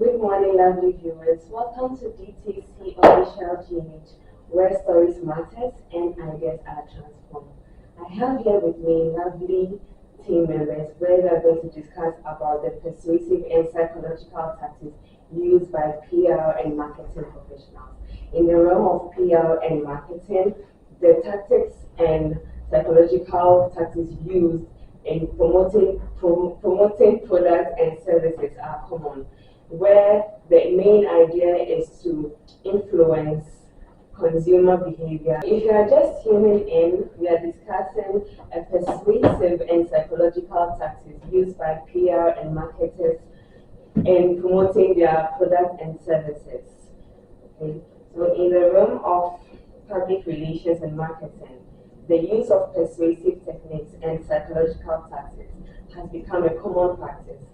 Good morning, lovely viewers. Welcome to DTC Official GH, where stories matters and ideas are transformed. I have here with me lovely team members where we are going to discuss about the persuasive and psychological tactics used by PR and marketing professionals. In the realm of PR and marketing, the tactics and psychological tactics used in promoting products and services are common, where the main idea is to influence consumer behavior. If you are just tuning in, we are discussing a persuasive and psychological tactics used by PR and marketers in promoting their products and services. Okay. So in the realm of public relations and marketing, the use of persuasive techniques and psychological tactics has become a common practice.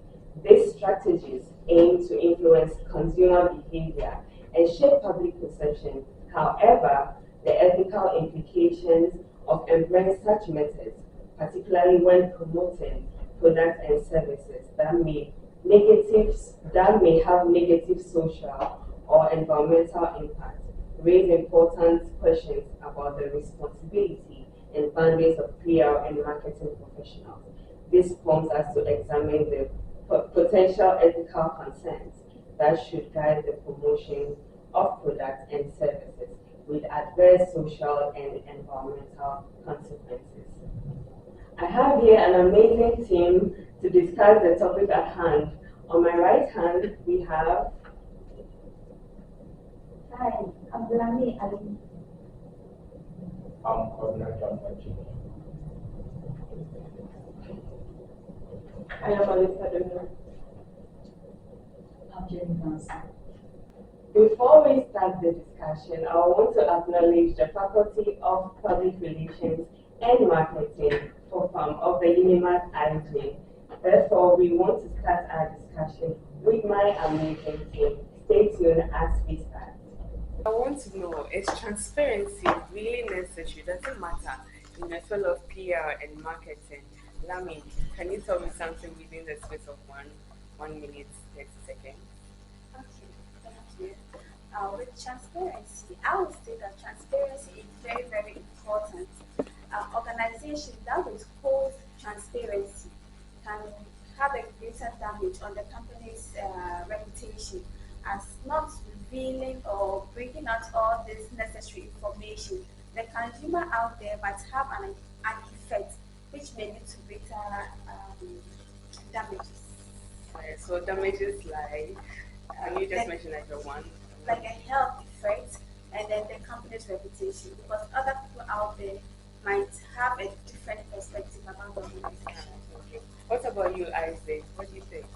These strategies aim to influence consumer behavior and shape public perception. However, the ethical implications of employing such methods, particularly when promoting products and services that may have negative social or environmental impact, raise important questions about the responsibility and boundaries of PR and marketing professionals. This prompts us to examine the potential ethical concerns that should guide the promotion of products and services with adverse social and environmental consequences. I have here an amazing team to discuss the topic at hand. On my right hand, we have. Hi, I'm Blami Ali. I'm Governor John Patrick. I am Alisa Dono. I'm Jenny Johnson. Before we start the discussion, I want to acknowledge the Faculty of Public Relations and Marketing for of the UNIMAT IJ. Therefore, we want to start our discussion with my amazing team. Stay tuned as we start. I want to know, is transparency really necessary? Does it matter in the field of PR and marketing? Lami, can you tell me something within the space of one minute, 30 seconds? Okay, thank you. With transparency, I would say that transparency is very, very important. Organizations that withhold transparency can have a greater damage on the company's reputation as not revealing or bringing out all this necessary information. The consumer out there might have an effect which may lead to greater damages. Right, so damages like, can you just mention like the one? Like a health effect and then the company's reputation, because other people out there might have a different perspective about the organization. Okay. What about you, Isaac? What do you think?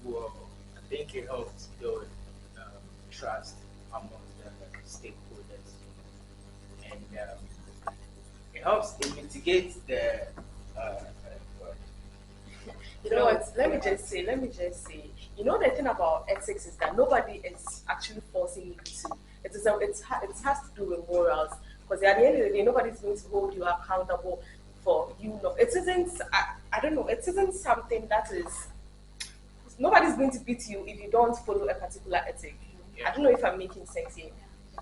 Well, I think it helps build trust among the stakeholders, and it helps, it mitigates the you know what? Let me just say, you know, the thing about ethics is that nobody is actually forcing you to. It has to do with morals, because at the end of the day, nobody's going to hold you accountable for you. It isn't. I don't know. It isn't something that is. Nobody's going to beat you if you don't follow a particular ethic. Yeah. I don't know if I'm making sense here.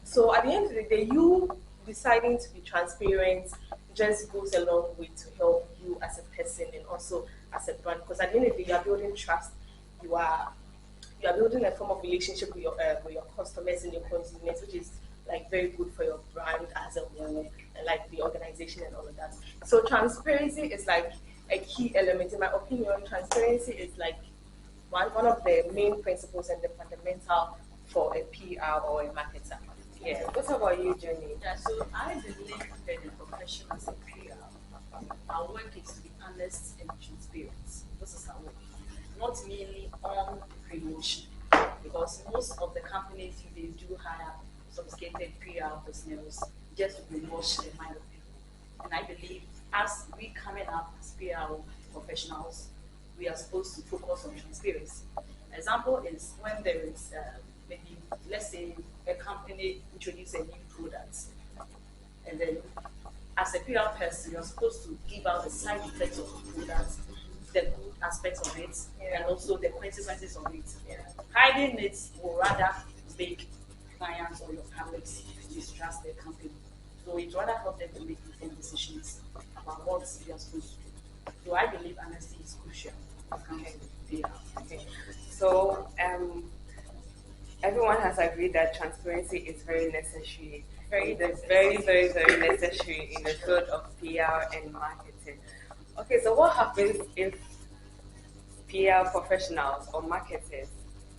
So at the end of the day, you deciding to be transparent just goes a long way to help you as a person and also as a brand. Because at the end of the day, you are building trust. You are building a form of relationship with your customers and your consumers, which is like very good for your brand as a whole and like the organization and all of that. So transparency is like a key element. In my opinion, transparency is like one of the main principles and the fundamental for a PR or a marketer. Yeah. What about you, Jenny? Yeah, so I believe that the profession as a PR, our work is to be honest and transparent. This is our work, not merely on promotion, because most of the companies they do hire sophisticated PR personnel just to promote the mind of people. And I believe as we coming up as PR professionals, we are supposed to focus on transparency. Example is when there is maybe, let's say, a company introduces a new product, and then as a PR person, you're supposed to give out the side effects of the product, the good aspects of it Yeah. and also the consequences of it. Hiding it will rather make clients or your colleagues distrust the company. So it rather help them to make informed decisions about what they are supposed to do. So I believe honesty is crucial when it comes to payout. Okay. So everyone has agreed that transparency is very necessary. Very necessary in the field of PR and marketing. Okay, so what happens if PR professionals or marketers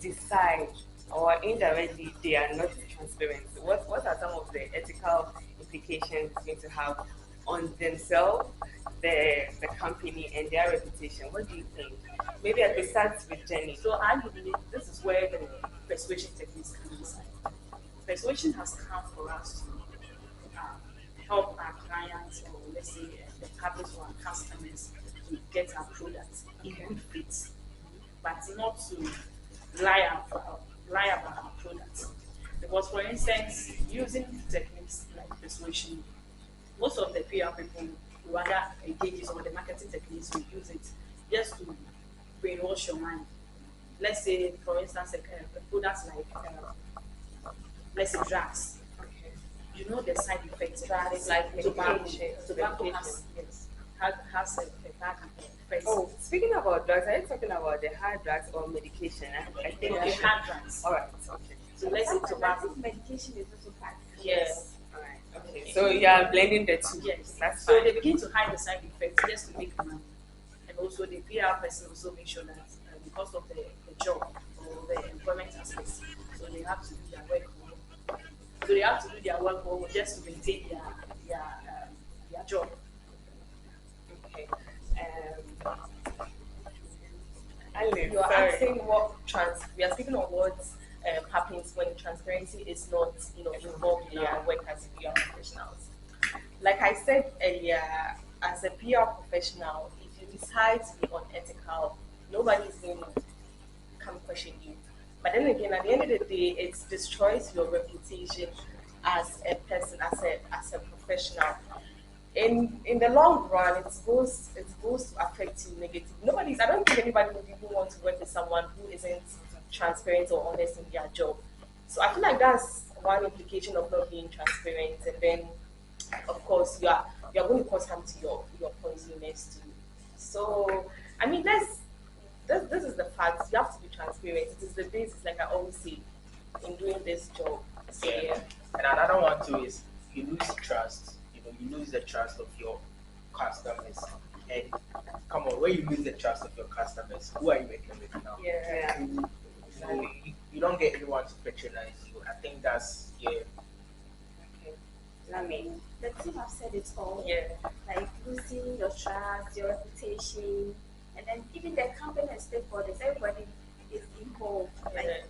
decide or indirectly they are not transparent? What are some of the ethical implications going to have on themselves, the company, and their reputation? What do you think? Maybe I could start with Jenny. So I believe this is where the persuasion techniques come inside. Persuasion has come for us to help our clients or let's say the public or our customers to get our products in good fit, but not to lie about our products. Because for instance, using techniques like persuasion, most of the PR people who rather engage or the marketing techniques will use it just to brainwash your mind. Let's say, for instance, products like let's say drugs. Okay. You know the side effects. Drugs like tobacco. medication. Tobacco Medication. has a bad effect. Oh, speaking about drugs, are you talking about the hard drugs or medication? I think okay, hard drugs. all right. Okay. So let's say tobacco. Medication is also part. Yes. All right. Okay. So you are blending the two. Yes. That's So fine. they begin to hide the side effects just to make money. And also the PR person also make sure that because of the job or the employment aspects, so they have to do their work well. So they have to do their work well just to maintain their job. Okay. Alan, You're sorry. asking what we are speaking of what happens when transparency is not, involved in our work as PR professionals. Like I said earlier, as a PR professional, if you decide to be unethical, nobody's going to come question you. But then again, at the end of the day, it destroys your reputation as a person, as a professional. In the long run, it goes to affect you negatively. I don't think anybody would even want to work with someone who isn't transparent or honest in their job. So I feel like that's one implication of not being transparent. And then, of course, you're going to cause harm to your consumers too. So I mean, this is the fact. You have to be transparent. It is the basis, like I always say, in doing this job. So yeah. And another one too is you lose trust. You lose the trust of your customers. And come on, when you lose the trust of your customers, who are you working with now? Yeah. You don't get anyone to patronize you. I think that's Okay. Let me. The team have said it all. Yeah. Like losing your trust, your reputation, and then even the company and stakeholders, everybody is involved. Like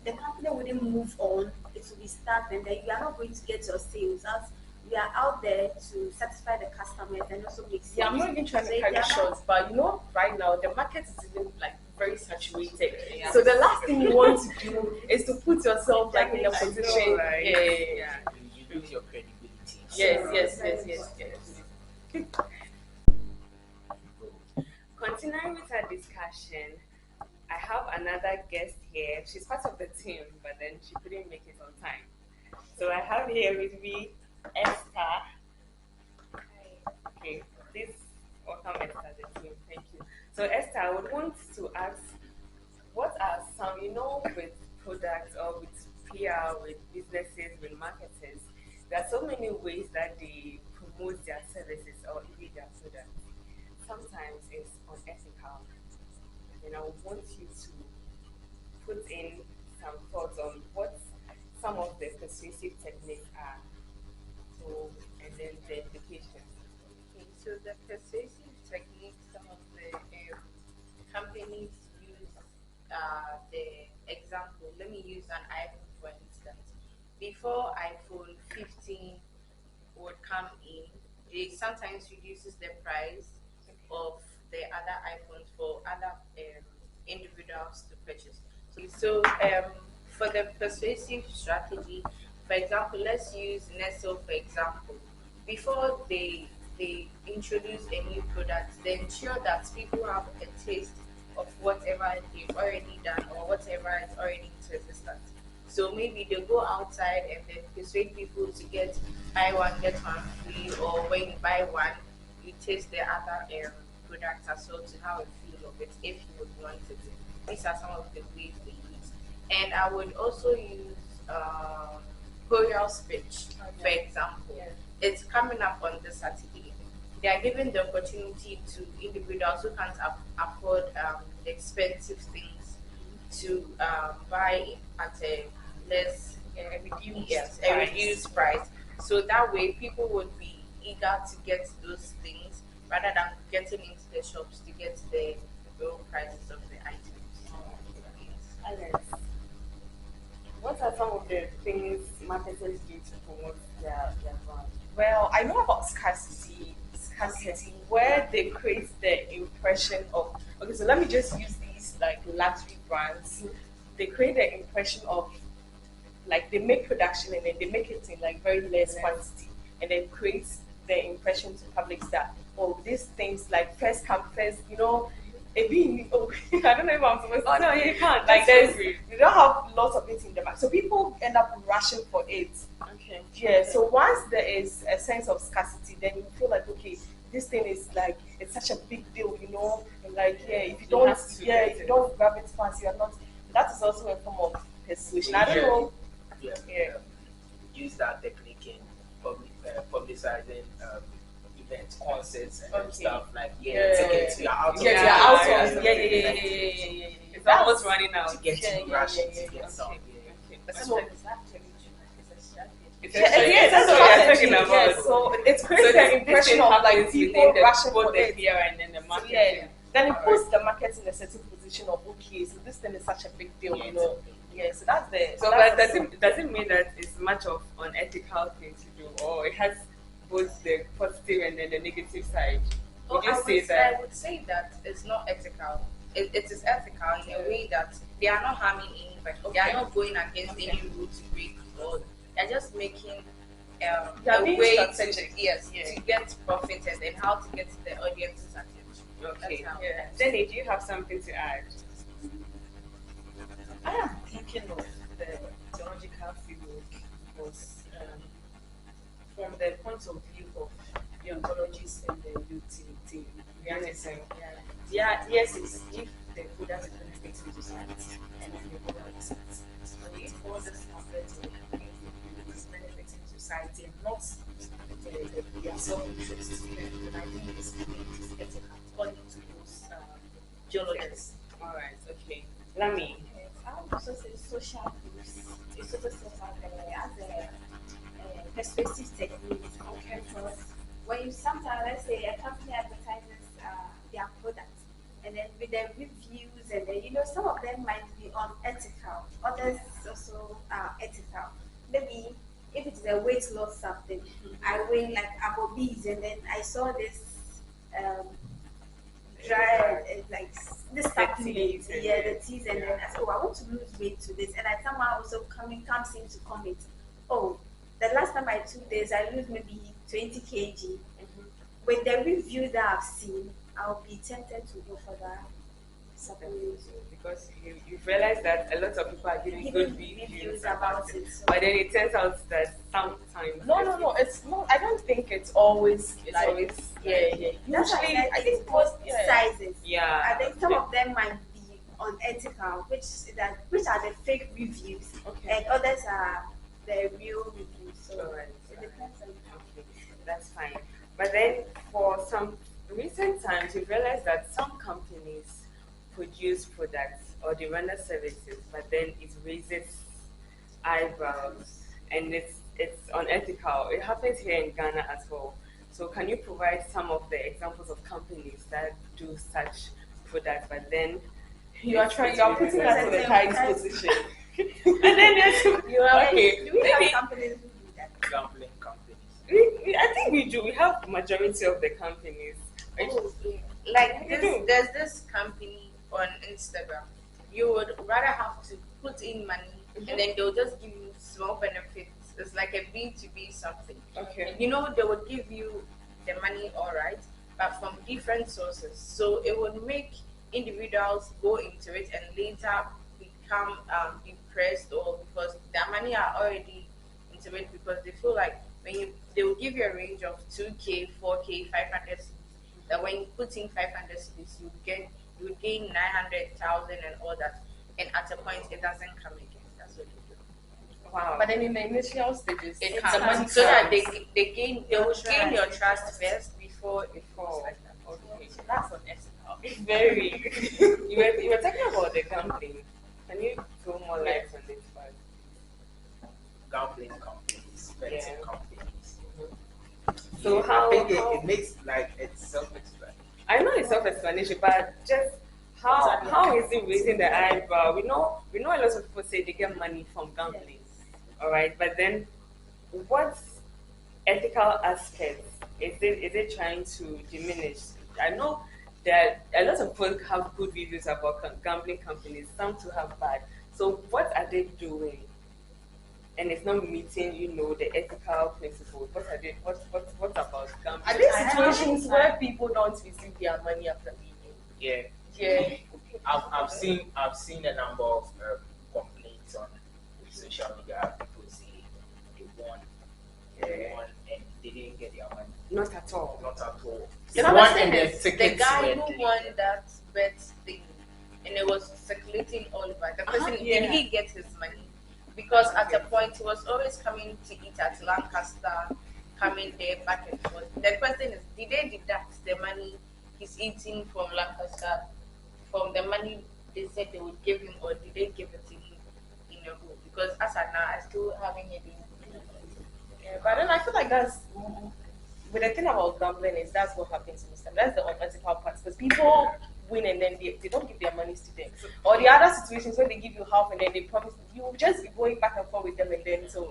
the company wouldn't move on, it will be stagnant, then you are not going to get your sales as we are out there to satisfy the customers and also make sales. Yeah, I'm not even trying to cut you short, but right now the market is even like very saturated. Yeah. So the last thing you want to do is to put yourself like in a I know, position. right? Yeah. you lose your credibility. Yes. Continuing with our discussion, I have another guest here. She's part of the team, but then she couldn't make it on time. So I have here with me Esther. Okay, please welcome Esther to the team. Thank you. So Esther, I would want to ask, what are some, with products or with PR, with businesses, with marketers, there are so many ways that they promote their services or even their products. Sometimes it's unethical. And I would want you to put in some thoughts on what some of the persuasive techniques are. So, and then the implications. Okay, so the persuasive technique, some of the companies use the example. Let me use an iPhone for instance. Before iPhone 15 would come in, it sometimes reduces the price of the other iPhones for other individuals to purchase. So for the persuasive strategy, for example, let's use Nestle for example. Before they introduce a new product, they ensure that people have a taste of whatever they've already done or whatever is already in existence. So maybe they go outside and then persuade people to get buy one get one free, or when you buy one, you taste the other products as well to have a feel of it if you would want it. These are some of the ways they use. And I would also use burial speech, for example. It's coming up on this Saturday. They are giving the opportunity to individuals who can't afford expensive things to buy at a less reduced price. So that way, people would be eager to get those things rather than getting into the shops to get the real prices of the items. Alex, what are some of the things marketers do to promote their brand? Well, I know about scarcity, where they create the impression of. Okay, so let me just use these like luxury brands. They create the impression of, like, they make production and then they make it in like very less quantity, and then creates the impression to public that, oh, these things like first come first, oh, I don't know if I'm supposed to. Oh no, you can't. Like you don't have lots of it in the market, so people end up rushing for it. Okay. Yeah. So once there is a sense of scarcity, then you feel like, okay, this thing is like, it's such a big deal, and like, if you don't, if you don't grab it fast, you are not. That is also a form of persuasion. I don't know. Yeah. Use that technique in publicizing events, concerts, and stuff like tickets. You're out. It's almost running out. To get to rush to get some. But some of it's actually That's what you're talking about. So it's creating the impression of like people rushing for the fear and then the market. Then it puts the market in a certain position of, okay, so this thing is such a big deal, so that's the. So, but does it mean that it's much of unethical thing to do, or it has both the positive and then the negative side? I would say that it's not ethical. It is ethical in a way that they are not harming anybody. They are not going against any rule to break laws. They're just making a way to get profit and then how to get the audience's attention. Okay. Jenny, do you have something to add? I am thinking of the theological field was from the point of view of the ontologists and the utility. Yes, it's if the product benefits the society and if the product is so if all this happens, it's benefiting society and not their self-interest. And I think it's getting according to those geologists. All right, okay. Lami. I would also say social groups. It's also set up as a persuasive technique. Okay, because when you sometimes, let's say, a company advertises their product, and then with the reviews, and then some of them might be unethical, others also are ethical. Maybe if it is a weight loss something, I weigh like I'm obese, and then I saw this dry like this supplement, the teas, and then I said, oh, I want to lose weight to this, and I somehow also comes in to comment, oh, the last time I took this, I lose maybe 20 kg. With the review that I've seen, I'll be tempted to go for that supplement. Because you've realized that a lot of people are giving good reviews about it. So. But then it turns out that sometimes. No, it's not. I don't think it's always like. Usually, I think both sizes. Yeah. I think some of them might be unethical, which are the fake reviews, and others are the real reviews. So it depends on. Okay, that's fine. But then for some recent times, we've realized that some companies produce products or they render services, but then it raises eyebrows and it's unethical. It happens here in Ghana as well. So can you provide some of the examples of companies that do such products, but then you're putting us in a tight position? And then there's Do we have companies who do that? Gambling companies. I think we do. We have majority of the companies. Like there's this company on Instagram. You would rather have to put in money and then they'll just give you small benefits. It's like a B2B something. Okay. They would give you the money, all right, but from different sources. So it would make individuals go into it and later become depressed, or because their money are already into it, because they feel like they will give you a range of 2k, 4k, 500 cedis, that when you put in 500 cedis, you gain 900,000 and all that, and at a point it doesn't come again. That's what they do. Wow. But then in the initial stages, It the comes money so that comes. they will gain your trust first before it falls like that. Okay, so that's unethical. Very. You were talking about the gambling. Can you throw more light on this part? Gambling companies, betting Yeah. companies. So Yeah, how- I think how- it makes like it's self-explanatory. I know it's self-explanatory, but just how is it raising the eyebrow? We know a lot of people say they get money from gambling, all right. But then, what ethical aspects is it trying to diminish? I know that a lot of people have good reviews about gambling companies. Some to have bad. So what are they doing? And it's not meeting, the ethical principles. What are they? What about gambling? Are there situations where people don't receive their money after winning? Yeah, Yeah. I've seen a number of complaints on social media. People say they won and they didn't get their money. Not at all. Not at all. The They won funny and thing their is, the tickets guy were who deleted. won that bet thing, and it was circulating all over. The person, yeah. did he get his money? Because at a point he was always coming to eat at Lancaster, coming there back and forth. The question is, did they deduct the money he's eating from Lancaster from the money they said they would give him, or did they give it to him in a row? Because as of now, I still haven't heard anything. Yeah, but then I feel like that's but the thing about gambling is that's what happens in Islam. That's the unethical part, because people win and then they don't give their monies to them. Or the other situations where they give you half and then they promise you will just be going back and forth with them, and then so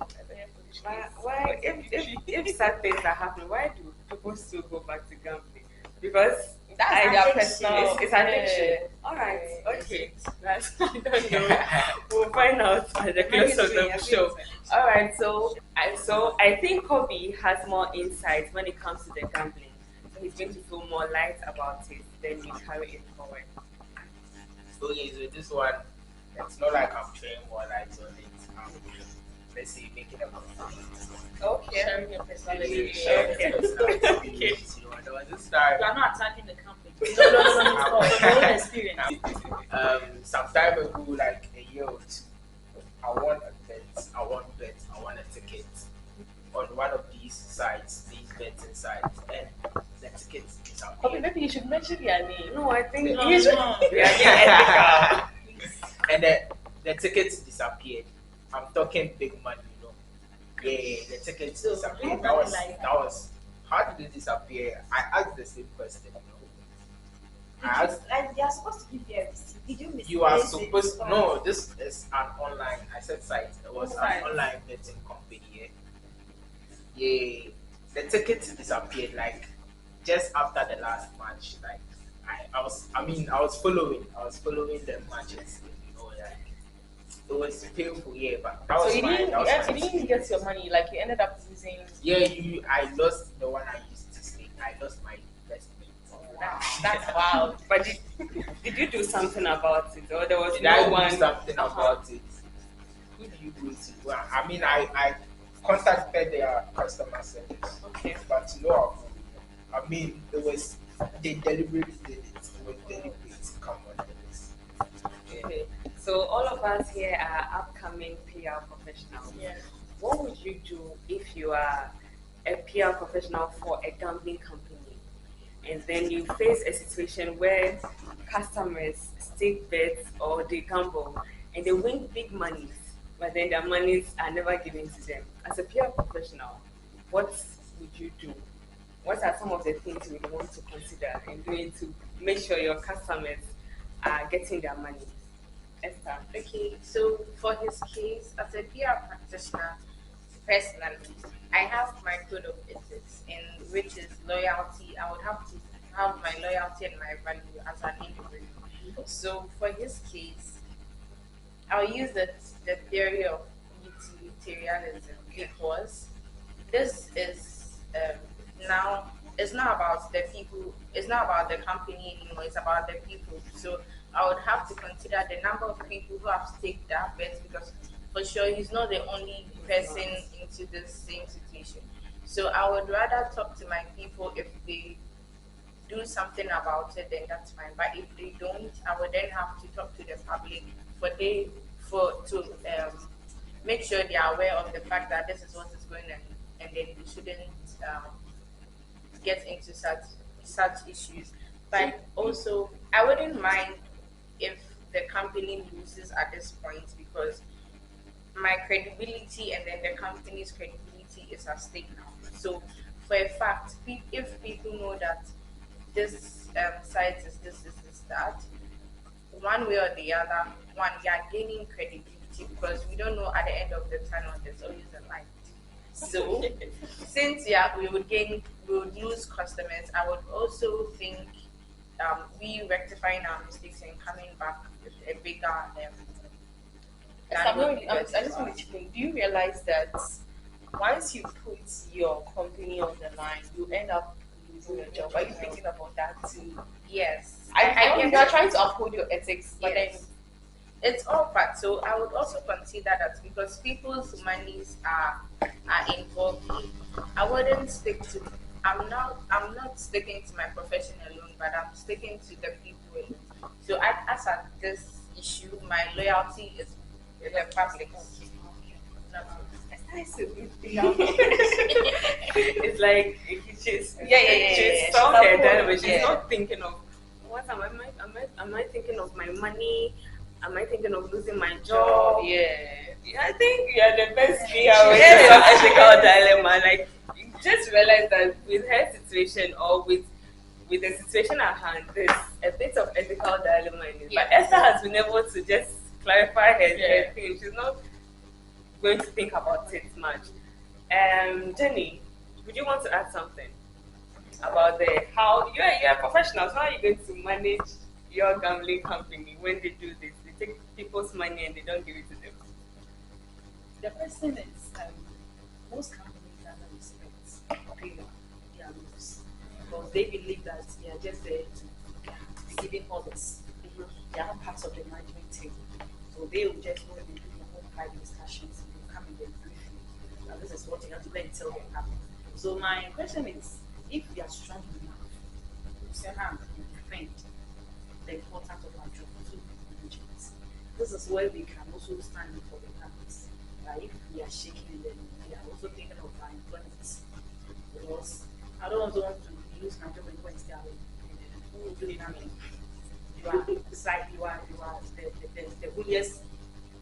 Why if sad things are happening, why do people still go back to gambling? Because that's I- their addiction. personal. It's addiction. Yeah. All right, Yeah, okay. That's I don't know. We'll find out at the close of the show. All right, so I think Kobe has more insight when it comes to the gambling. So he's going to throw more light about it. Then we carry it forward. Okay, so this one, it's not like I'm throwing more lights on it. Let's say making a complaint. Okay. Sharing your personality. Sharing personality. You know, there was this time. You are not attacking the company. No. From your own experience. Some time ago, like a year or two, I won a ticket on one of these sites, these betting sites, and the tickets Okay, disappeared. maybe you should mention their name. No, I think No, we are being ethical. And the tickets disappeared. I'm talking big money, you know. Yeah, the tickets So, disappeared. how That did it was how did it disappear? I asked the same question, you know. I asked, Like they are supposed to give you a receipt. Did you miss you are it? supposed no, this is an online, I said site. It was Site. an online betting company. Yeah, the tickets disappeared like just after the last match. Like I was following the matches, you know, like it was painful, yeah, but that So was you my didn't, that was my you didn't get your money. Like you ended up losing. yeah, I lost the one I used to stake. I lost my investment. That's wild. But did you do something about it, or there was Did no I one? do something about it? Who do you go to? Well, I mean, I contacted their customer service, Okay. but no, I mean, they deliberately did it. It was deliberate. Come on, this. Okay. So all of us here are upcoming PR professionals. Yeah. What would you do if you are a PR professional for a gambling company, and then you face a situation where customers stake bets or they gamble and they win big monies, but then their monies are never given to them? As a PR professional, what would you do? What are some of the things you would want to consider in doing to make sure your customers are getting their money? Esther. Okay, so for his case, as a PR practitioner, personally, I have my code of ethics, in which is loyalty. I would have to have my loyalty and my value as an individual. So for his case, I'll use the theory of utilitarianism, because this is now it's not about the people, it's not about the company anymore, it's about the people. So I would have to consider the number of people who have staked that bet, because for sure he's not the only person into the same situation. So I would rather talk to my people. If they do something about it, then that's fine. But if they don't, I would then have to talk to the public for they for to make sure they are aware of the fact that this is what is going on, and then we shouldn't um, get into such issues. But also, I wouldn't mind if the company loses at this point, because my credibility and then the company's credibility is at stake now. So, for a fact, if people know that this site is this, that, one way or the other, one, we are gaining credibility, because we don't know at the end of the tunnel there's always a light. So since we would lose customers, I would also think we rectifying our mistakes and coming back with a bigger I just want to chip in. Do you realize that once you put your company on the line, you end up losing your job? Are you thinking about that too? Yes. I mean, you are trying to uphold your ethics, but Yes. It's all part. So I would also consider that, because people's monies are involved. I wouldn't stick to. I'm not sticking to my profession alone, but I'm sticking to the people alone. So as at this issue, my loyalty is with the public. Not It's like she's Yeah. she's She's somewhere uphold, done, but she's yeah. not thinking of what am I thinking of my money? Am I thinking of losing my job? Yeah, I think you are the best speaker with some ethical dilemma. Like, you just realize that with her situation, or with the situation at hand, there's a bit of ethical dilemma in it. But Esther has been able to just clarify her thing. She's not going to think about it much. Jenny, would you want to add something about how you're a professional? So how are you going to manage your gambling company when they do this? They take people's money and they don't give it to them. The person is most companies doesn't respect pay their rules, because they believe that they are just there to be giving orders. They are not part of the management team, so they will just go and do their own private discussions and they come and they brief you. Now this is what you have to go and tell them happen. So my question is, if you are strong enough to stand up and defend the importance of our job to management, this is where we can also stand in for the companies. If we are shaking, then we are also thinking of our employment. Because I don't also want to use my job and go and stay away. Who will do it? You are, it's like you are the holiest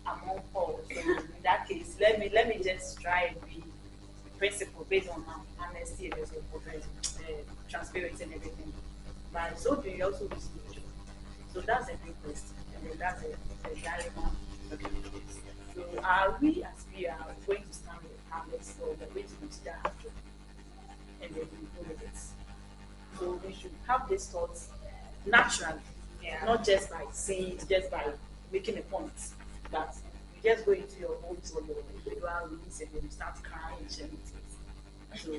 among all. So in that case, let me just try and be principled based on my honesty and transparency and everything. But so do you also lose your job? So that's a big question, and then that's a dilemma. So are we, as we are going to stand with the tablets, or we're going to consider our job, and then we go with it? So we should have these thoughts naturally, not just by saying it, just by making a point. But you just go into your homes or your individual rooms and then you start crying and sharing things. So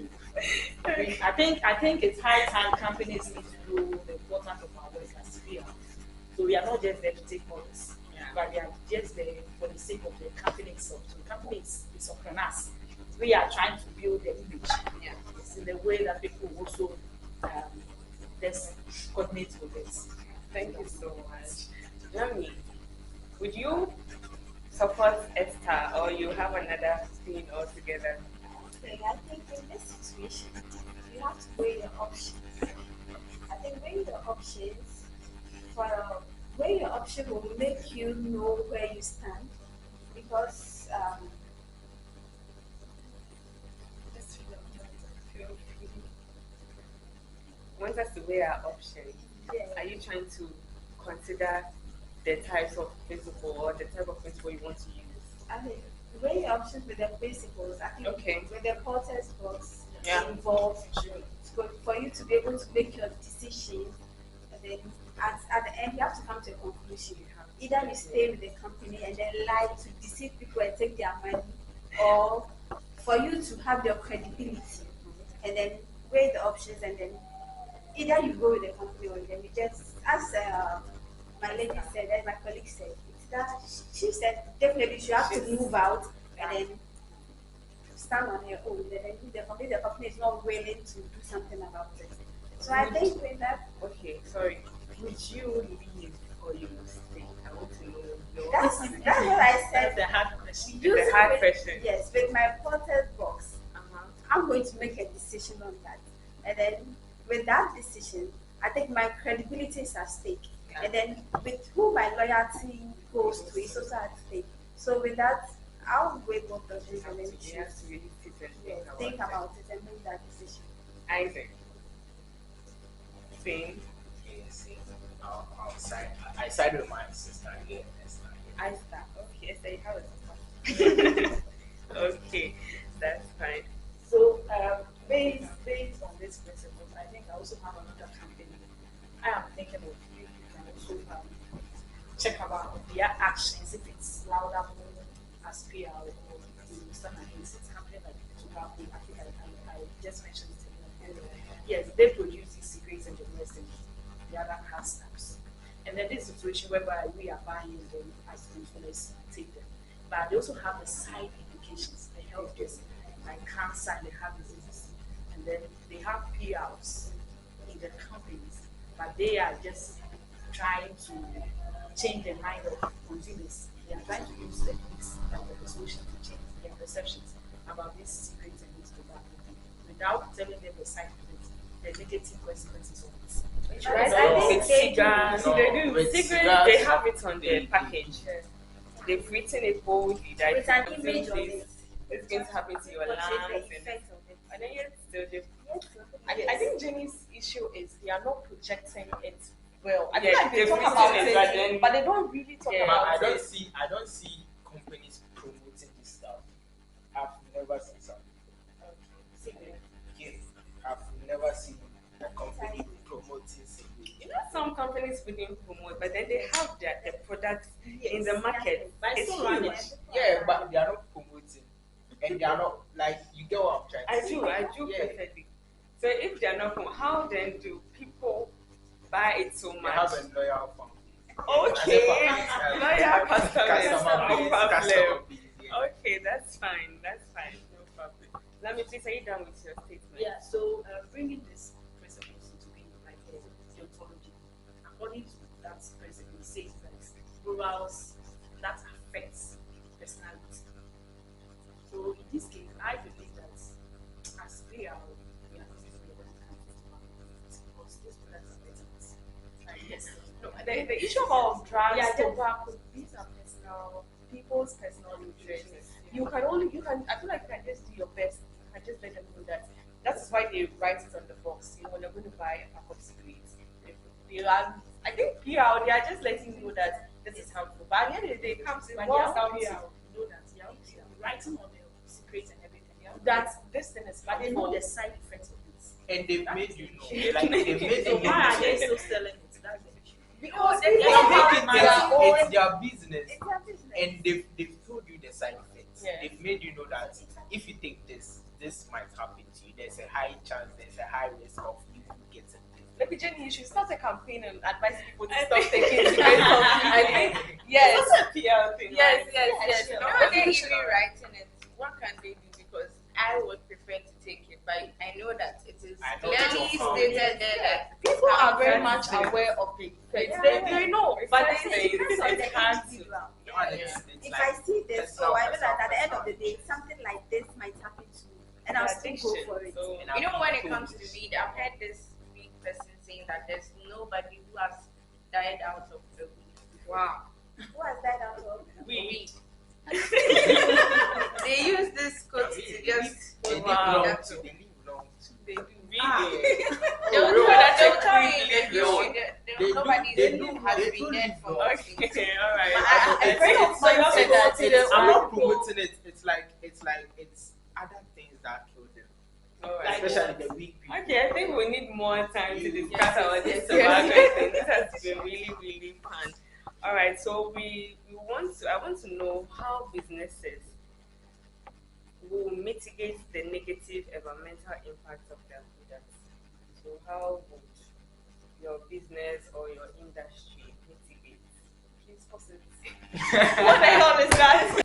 I think it's high time companies need to know the importance of our work as we are. So we are not just there to take orders, but we are just there for the sake of the company itself. So the company is upon us. We are trying to build the image. It's in the way that people also just coordinate with it. Thank you so much. Nami, would you support Esther, or you have another thing altogether? Okay, I think in this situation, you have to weigh your options. I think weighing your options weighing your option will make you know where you stand, because Want us to weigh our options? Are you trying to consider the types of principle, or the type of principle you want to use? I mean, weigh your options with the principles. I think Okay. with the Porter's box Yeah. involved, for you to be able to make your decision, and then at the end you have to come to a conclusion. Either you stay with the company and then lie to deceive people and take their money, or for you to have your credibility. And then weigh the options, and then either you go with the company or then you just, as my lady said, as my colleague said, it's that she said definitely she has to move out and then stand on her own. Then the company is not willing to do something about it. So I think with that, Okay, sorry. Would you leave or you will stay? I want to know your that's what I said. That's the hard question. Using It's a hard with- question. Yes, with my porter's box, Uh-huh. I'm going to make a decision on that. And then with that decision, I think my credibility is at stake. And then with who my loyalty goes to is also at stake. So with that, I'll weigh both of You them have and then to, you choose. have to really sit and Yeah, think about it. it and make that decision. Isaac. Same. Yes, I sided with my sister. Yeah, that's not I start. Okay, so you have it. Okay, that's fine. So, based on this principle, I think I also have another company. I am thinking of you can also check about their actions, if it's louder more as PR or you stand against it. Something like tobacco, I think I just mentioned it earlier. Yes, they produce these cigarettes and the rest and the other car stuffs. And then this situation whereby we are buying them as consumers take them. But they also have the side implications, the health risks, like cancer and the heart diseases. And then they have PRs in the companies, but they are just trying to change the mind of consumers. They are trying to use techniques like the persuasion to change their perceptions about these cigarettes and these tobacco without telling them the side effects, the negative consequences of it. Right? I With think they cigars, do. they do. With Cigarettes, cigars, they have it on their they- package. They've written it boldly that With an image of it. it's going to happen to your lungs. Portray the And, effect of it. and then yet still they I think Jenny's issue is they are not projecting it well. I Yeah, feel like they they've talk written about it, it, but then- but they don't really talk Yeah. But about I don't it. see companies promoting this stuff. I've never seen something. Yeah, I've never seen a company promoting cigarettes. You know, some companies wouldn't promote, but then they have the product in the market. But It's still run huge. it. Yeah, but they are not promoting, and they are not like you get what I'm trying to say. I do Yeah. perfectly. So if they're not how then do people buy it so They much? have a loyal fan. Okay, Loyal loyal customers, no problem. Customer base, yeah. Okay, that's fine. That's fine. No problem. Let me please, are you done with your statement? Yeah, so bringing this principles into being like deontology. According to that principle, it says that morals that affects personality. So in this case, I believe that as we are using the body because these products are better. Like, yes, No, the issue of drugs, yeah, tobacco, these are people's personal interests. I feel like you can just do your best. You can just let them know that. That is why they write it on the box. You know, when you're going to buy a pack of cigarettes, they are. I think PR, they are just letting you know that this is harmful. But at the end of the day, it comes in But boils they are down to PR. you know that writing on the cigarettes and everything. That This thing is bad. They know the side effects of it. And they've made you know, like they've made So you why are know. they still selling it? That's the issue. because they people don't have make it their own. It's their business, It's their business. and they've told you the side effects. Yeah. They've made you know that if you take this might happen to you. There's a high chance, there's a high risk of you getting this. Maybe Jenny, you should start a campaign and advise people to I stop think- taking cigarettes. I think yes. It's also a PR thing. Yes, right? yes. sure. No, they're even writing it. What can they do? Because I would prefer to take it, but I know that it is I know clearly it's not stated there that People are very much Yeah. aware of the effects. Yeah. They know, It's but like they saying- Depends on it's the hard to- individual. It's If like I see this, personal, so I know that at the end personal, of the day, something like this might happen to me, and I'll still go Addiction, for it. so- And you know when it told comes to this. weed, I've heard this weed person saying that there's nobody who has died out of the weed. Wow. Who has died out of? Weed. They use this quote to just They live Wow. long too. They live long too. They do really. Ah. they'll real. tell you They that do- nobody they do has live been dead for long. Okay, all right. A friend of mine It's- said that it's- I'm not promoting it. It's other things that kill them, All right. especially the weak people. Okay, I think we need more time to discuss Yes, our yes, this yes. tobacco thing. This has been really fun. All right, so I want to know how businesses will mitigate the negative environmental impact of their products. So how would your business or your industry mitigate? Please pause it. What the hell is that?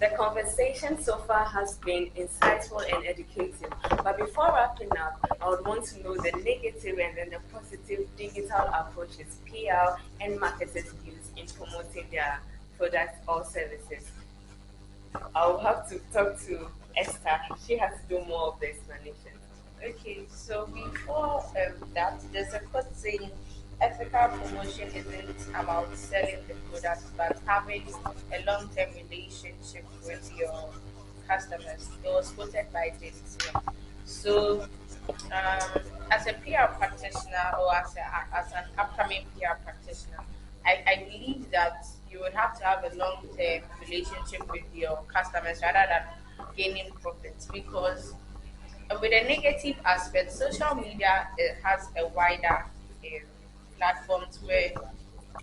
The conversation so far has been insightful and educative. But before wrapping up, I would want to know the negative and then the positive digital approaches PR and marketers use in promoting their products or services. I'll have to talk to Esther. She has to do more of the explanation. Okay, so before that, there's a quote saying ethical promotion isn't about selling the product but having a long term relationship with your customers. It was quoted by G-10. So, as a PR practitioner or as an upcoming PR practitioner, I believe that you would have to have a long term relationship with your customers rather than gaining profits because with a negative aspect, social media has a wider platforms where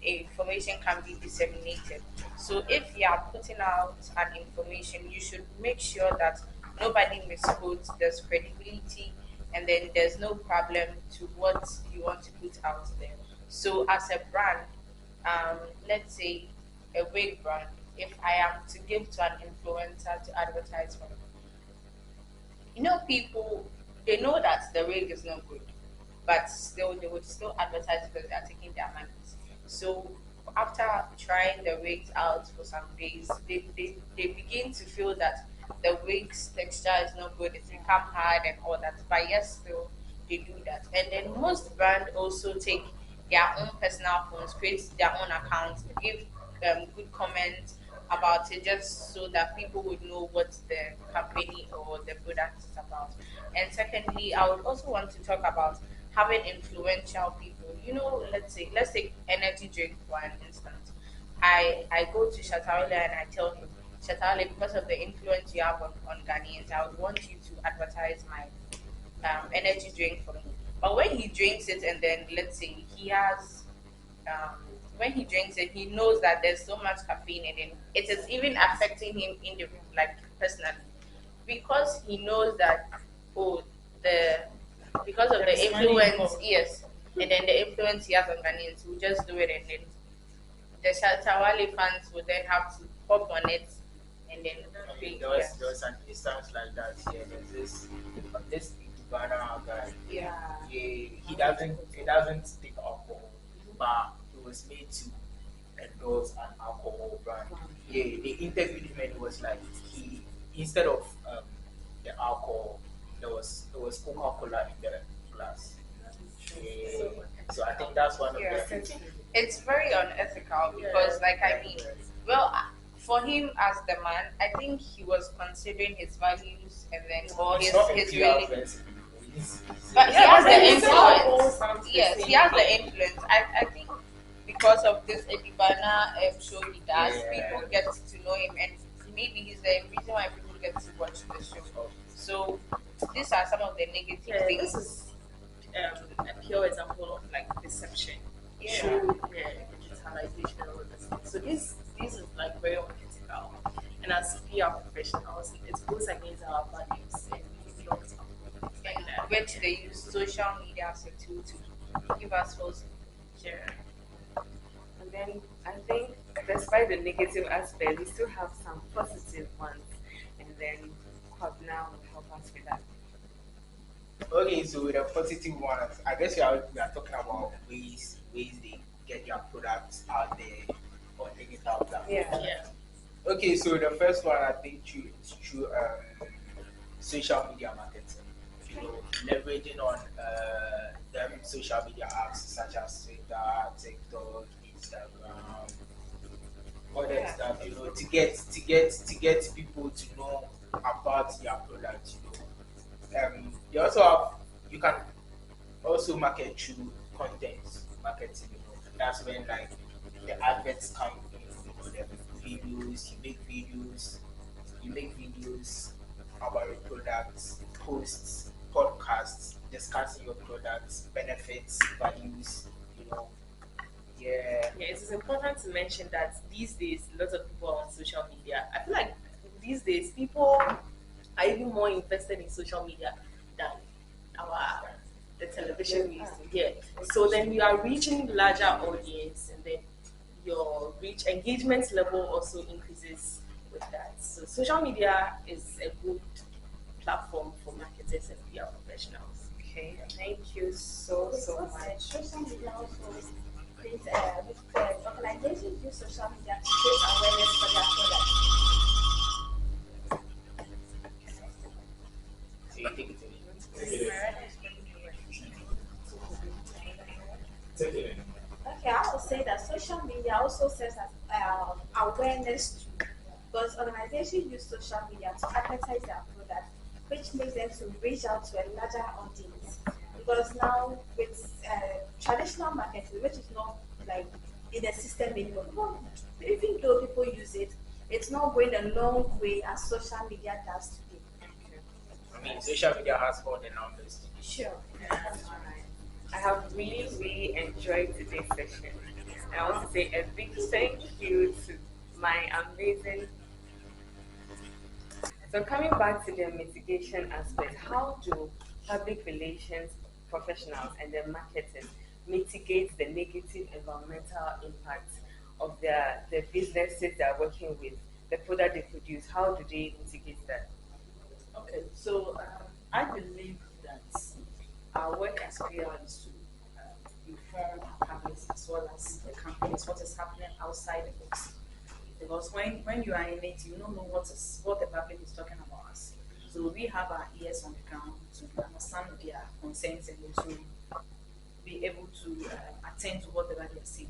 information can be disseminated. So if you are putting out an information, you should make sure that nobody misquotes, there's credibility, and then there's no problem to what you want to put out there. So as a brand, let's say a wig brand, if I am to give to an influencer to advertise for, people they know that the wig is not good, but still they would still advertise because they are taking their money. So after trying the wigs out for some days, they begin to feel that the wig's texture is not good, it's become hard and all that. But yes, still they do that. And then most brands also take their own personal phones, create their own accounts, give good comments about it just so that people would know what the company or the product is about. And secondly, I would also want to talk about having influential people. Let's take energy drink for an instance. I go to Shatawale and I tell him, Shatawale, because of the influence you have on Ghanaians, I would want you to advertise my energy drink for me. But when he drinks it and then let's say he has when he drinks it, he knows that there's so much caffeine in it. It is even affecting him in the like personally because he knows that oh the because of the There's money influence, involved. yes, and then the influence he has on Ghanaians, will just do it and then the Shatawale fans will then have to hop on it and then Okay, pay. there was an instance like that here. There's this Ghana guy. Yeah. He doesn't take alcohol, but he was made to endorse an alcohol brand. Yeah, they interviewed him and it was like he instead of the alcohol, there was Coca-Cola in the glass. Yeah. So I think that's one of Yeah. the It's very unethical because, like, I mean, well, for him as the man, I think he was considering his values and then all it's his not a his PR really. person. But he Yeah, has but the it's all influence. sounds the Yes, same. he has the influence. I think because of this Edibana show he does, Yeah. people get to know him, and maybe he's the reason why people get to watch the show. So these are some of the negative Yeah, things. this is a pure example of like deception Yeah. through digitalization and all this. So this is like very unethical. And as PR professionals, it goes against our values and we belong to And which they use social media as a tool to give us false. yeah. And then I think, despite the negative aspect, we still have some positive ones. And then Kwabna will help us with that. Okay, so the positive ones, I guess we are talking about ways they get their products out there on digital platforms. Yeah. Okay, so the first one I think through social media marketing. Leveraging on them social media apps such as Twitter, TikTok, Instagram, all that stuff. To get people to know about your product. You also have you can also market through content marketing. That's when like the adverts come in. The videos you make videos about your products, posts, podcasts, discussing your products, benefits, values. Yeah. Yeah, it is important to mention that these days, lots of people are on social media. I feel like these days people are even more invested in social media than our the television we used to hear. So then you are reaching larger audience, and then your reach engagement level also increases with that. So social media is a good platform for marketers and PR professionals. Okay, thank you so much. Social media also creates organizations use social media to create awareness for their products. So you take it away. Okay, I would say that social media also serves as awareness too, because organizations use social media to advertise their products, which makes them to reach out to a larger audience. Because now with traditional marketing, which is not like in the system anymore, even though people use it, it's not going a long way as social media does today. I mean, social media has all the numbers. Sure. I have really enjoyed today's session. I want to say a big thank you to my amazing. So coming back to the mitigation aspect, how do public relations professionals and the marketers mitigate the negative environmental impact of the businesses they are working with, the product they produce? How do they mitigate that? Okay, so I believe that our work as PR is to inform our public as well as the companies what is happening outside the box. Because when you are in it, you don't know what the public is talking about us. So we have our ears on the ground to understand their concerns and also be able to attend to whatever they are saying.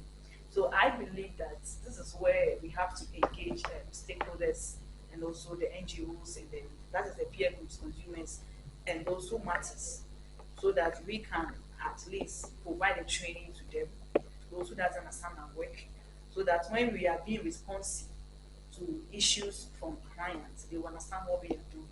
So I believe that this is where we have to engage stakeholders and also the NGOs and that is the peer groups, consumers, and those who matters, so that we can at least provide a training to them, those who doesn't understand our work, so that when we are being responsive to issues from clients, they will understand what we are doing.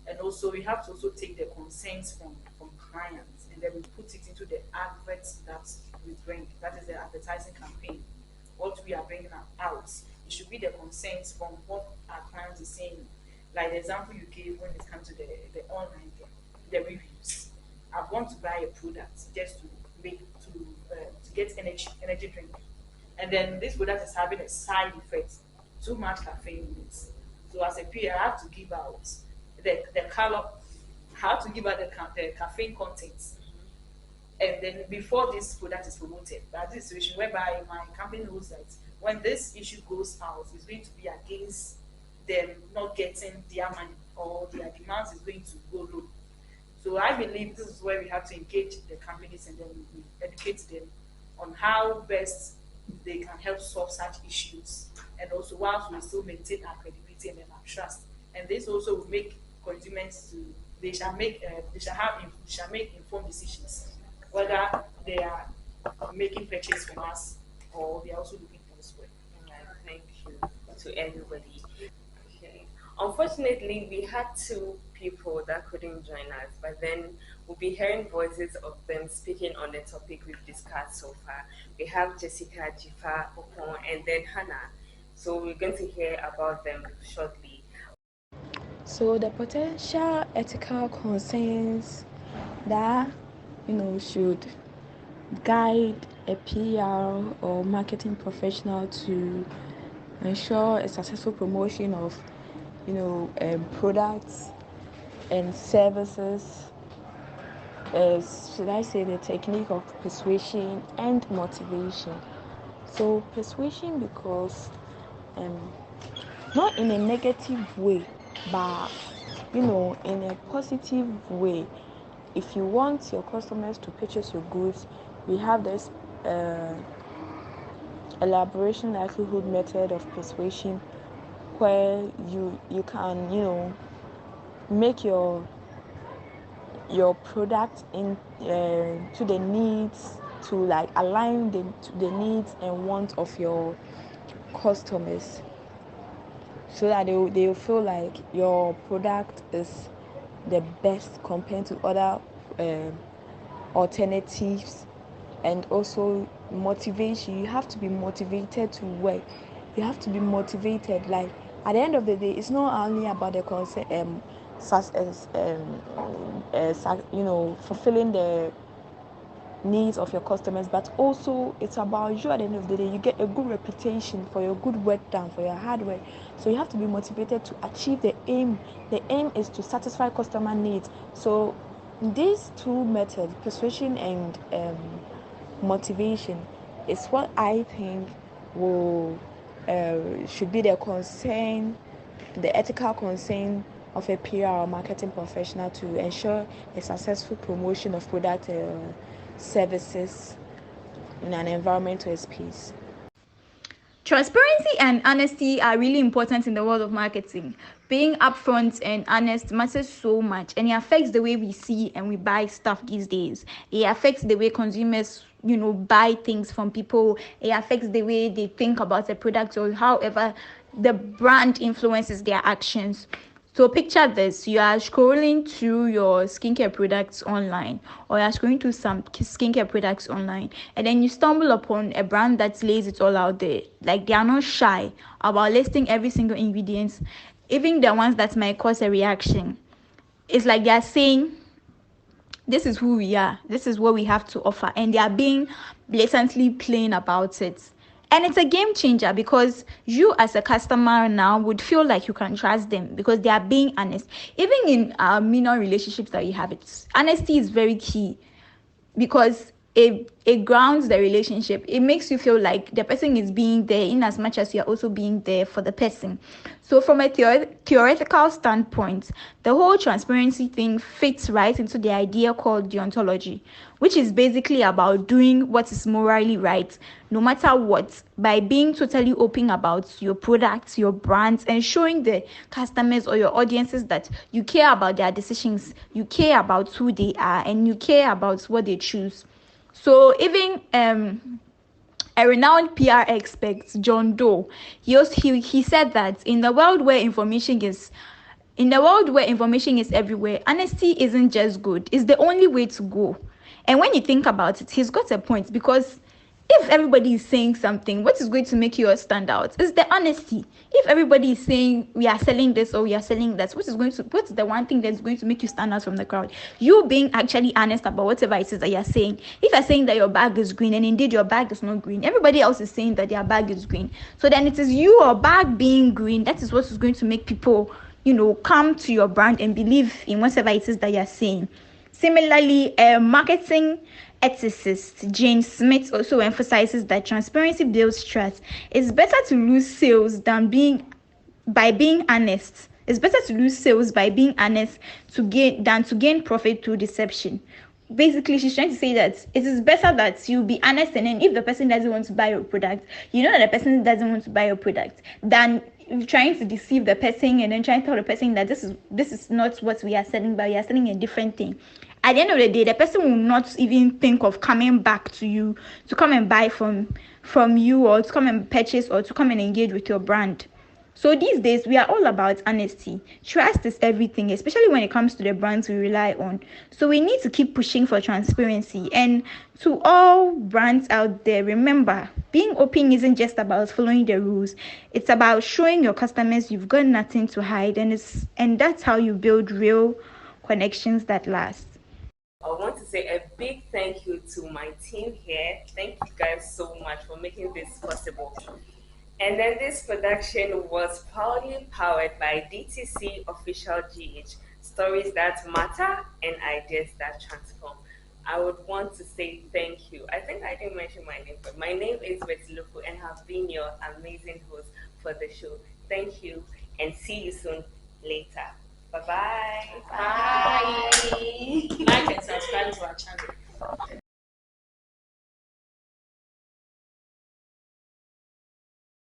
And also we have to also take the concerns from clients and then we put it into the adverts that we bring. That is the advertising campaign. What we are bringing out, it should be the concerns from what our clients are saying. Like the example you gave when it comes to the online thing, the reviews. I want to buy a product just to get energy drink, and then this product is having a side effect, too much caffeine in it. So as a peer, I have to give out the color, I have to give out the caffeine contents. And then before this product is promoted, that's the situation whereby my company knows that when this issue goes out, it's going to be against them not getting their money or their demands is going to go low. So I believe this is where we have to engage the companies and then we educate them on how best they can help solve such issues, and also whilst we still maintain our credibility and our trust. And this also will make consumers to they shall make informed decisions whether they are making purchase from us or they are also looking elsewhere. Thank you to everybody. Okay. Unfortunately, we had two people that couldn't join us, but then we'll be hearing voices of them speaking on the topic we've discussed so far. We have Jessica, Jifa, Okon, and then Hannah. So we're going to hear about them shortly. So the potential ethical concerns that should guide a PR or marketing professional to ensure a successful promotion of products and services is, should I say, the technique of persuasion and motivation. So persuasion because not in a negative way, but in a positive way. If you want your customers to purchase your goods, we have this elaboration likelihood method of persuasion where you can make your product in to the needs, to like align them to the needs and wants of your customers, so that they will feel like your product is the best compared to other alternatives. And also motivation, you have to be motivated to work, you have to be motivated. Like at the end of the day, it's not only about the fulfilling the needs of your customers, but also it's about you. At the end of the day, you get a good reputation for your good work done, for your hard work. So you have to be motivated to achieve the aim. The aim is to satisfy customer needs. So these two methods, persuasion and motivation, is what I think will should be the concern, the ethical concern of a PR or marketing professional to ensure a successful promotion of product services in an environmental space. Transparency and honesty are really important in the world of marketing. Being upfront and honest matters so much, and it affects the way we see and we buy stuff these days. It affects the way consumers, buy things from people. It affects the way they think about the product, or however the brand influences their actions. So picture this: you are scrolling through your skincare products online, or you are scrolling through some skincare products online, and then you stumble upon a brand that lays it all out there. Like, they are not shy about listing every single ingredient, even the ones that might cause a reaction. It's like they are saying, this is who we are, this is what we have to offer, and they are being blatantly plain about it. And it's a game changer, because you as a customer now would feel like you can trust them because they are being honest. Even in minor relationships that you have, honesty is very key, because it grounds the relationship. It makes you feel like the person is being there in as much as you're also being there for the person. So from a theoretical standpoint, the whole transparency thing fits right into the idea called deontology, which is basically about doing what is morally right, no matter what, by being totally open about your products, your brands, and showing the customers or your audiences that you care about their decisions, you care about who they are, and you care about what they choose. So even a renowned PR expert, John Doe, he said that in the world where information is everywhere, honesty isn't just good, it's the only way to go. And when you think about it, he's got a point, because if everybody is saying something, what is going to make you stand out is the honesty. If everybody is saying we are selling this or we are selling that, what's the one thing that's going to make you stand out from the crowd? You being actually honest about whatever it is that you're saying. If you're saying that your bag is green and indeed your bag is not green, everybody else is saying that their bag is green. So then it is your bag being green that is what is going to make people, come to your brand and believe in whatever it is that you're saying. Similarly, marketing ethicist Jane Smith also emphasizes that transparency builds trust. It's better to lose sales by being honest. It's better to lose sales by being honest than to gain profit through deception. Basically, she's trying to say that it is better that you be honest, and then if the person doesn't want to buy your product, you know that the person doesn't want to buy your product, than trying to deceive the person and then trying to tell the person that this is not what we are selling, but we are selling a different thing. At the end of the day, the person will not even think of coming back to you to come and buy from you, or to come and purchase, or to come and engage with your brand. So these days, we are all about honesty. Trust is everything, especially when it comes to the brands we rely on. So we need to keep pushing for transparency. And to all brands out there, remember, being open isn't just about following the rules. It's about showing your customers you've got nothing to hide, and that's how you build real connections that last. I want to say a big thank you to my team here. Thank you guys so much for making this possible. And then this production was proudly powered by DTC Official GH, stories that matter and ideas that transform. I would want to say thank you. I think I didn't mention my name, but my name is Betty Lufu, and have been your amazing host for the show. Thank you, and see you soon later. Bye-bye. Bye.